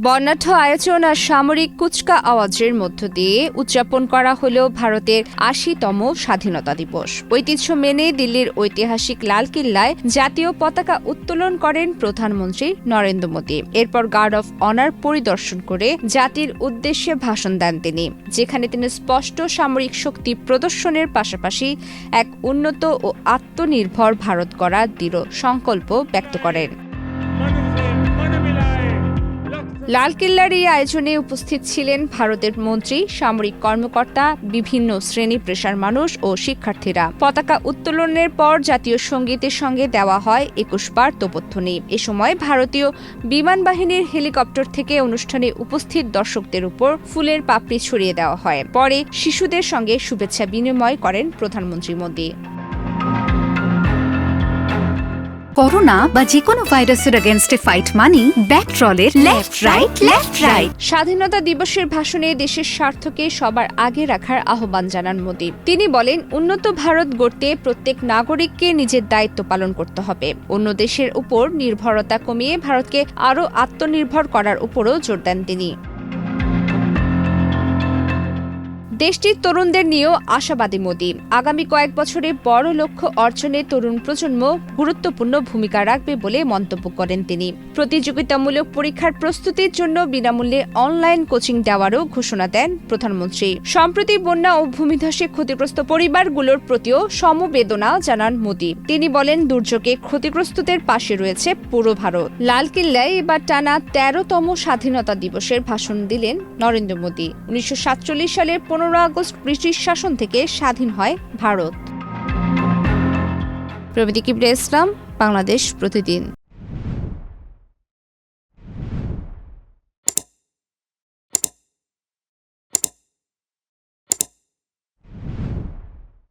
বর্ণাঢ্য আয়োজন আর সামরিক কুচকা আওয়াজের মধ্য দিয়ে উদযাপন করা হল ভারতের ৮০তম স্বাধীনতা দিবস। ঐতিহ্য মেনে দিল্লির ঐতিহাসিক লালকিল্লায় জাতীয় পতাকা উত্তোলন করেন প্রধানমন্ত্রী নরেন্দ্র মোদী। এরপর গার্ড অফ অনার পরিদর্শন করে জাতির উদ্দেশ্যে ভাষণ দেন তিনি, যেখানে তিনি স্পষ্ট সামরিক শক্তি প্রদর্শনের পাশাপাশি এক উন্নত ও আত্মনির্ভর ভারত গড়ার দৃঢ় সংকল্প ব্যক্ত করেন। লালকিল্লার এই আয়োজনে উপস্থিত ছিলেন ভারতের মন্ত্রী, সামরিক কর্মকর্তা, বিভিন্ন শ্রেণী পেশার মানুষ ও শিক্ষার্থীরা। পতাকা উত্তোলনের পর জাতীয় সঙ্গীতের সঙ্গে দেওয়া হয় ২১ বার তোপধ্বনি। এ সময় ভারতীয় বিমান বাহিনীর হেলিকপ্টার থেকে অনুষ্ঠানে উপস্থিত দর্শকদের উপর ফুলের পাপড়ি ছড়িয়ে দেওয়া হয়। পরে শিশুদের সঙ্গে শুভেচ্ছা বিনিময় করেন প্রধানমন্ত্রী মোদী। করোনা বা যে কোনো ভাইরাসের এগেইনস্টে ফাইট মানি ব্যাকট্রলের লেফট রাইট। স্বাধীনতা দিবসের ভাষণে দেশের স্বার্থকে সবার আগে রাখার আহ্বান জানান মোদী। তিনি বলেন, উন্নত ভারত গড়তে প্রত্যেক নাগরিককে নিজের দায়িত্ব পালন করতে হবে। অন্য দেশের উপর নির্ভরতা কমিয়ে ভারতকে আরও আত্মনির্ভর করার উপরও জোর দেন তিনি। দেশটির তরুণদের নিয়েও আশাবাদী মোদী। আগামী কয়েক বছরে বড় লক্ষ্য অর্জনে তরুণ প্রজন্ম গুরুত্বপূর্ণ ভূমিকা রাখবে বলে মন্তব্য করেন তিনি। প্রতিযোগিতামূলক পরীক্ষার প্রস্তুতির জন্য বিনামূল্যে অনলাইন কোচিং দেওয়ারও ঘোষণা দেন প্রধানমন্ত্রী। সম্প্রতি বন্যা ও ভূমিধসে ক্ষতিগ্রস্ত পরিবারগুলোর প্রতিও সমবেদনা জানান মোদী। তিনি বলেন, দুর্যোগে ক্ষতিগ্রস্তদের পাশে রয়েছে পুরো ভারত। লালকিল্লায় এবার টানা ১৩তম স্বাধীনতা দিবসের ভাষণ দিলেন নরেন্দ্র মোদী। ১৯৪৭ সালের ১৫ আগস্ট ব্রিটিশ শাসন থেকে স্বাধীন হয় ভারত। প্রবীতি কিবরিয়া ইসলাম, বাংলাদেশ প্রতিদিন।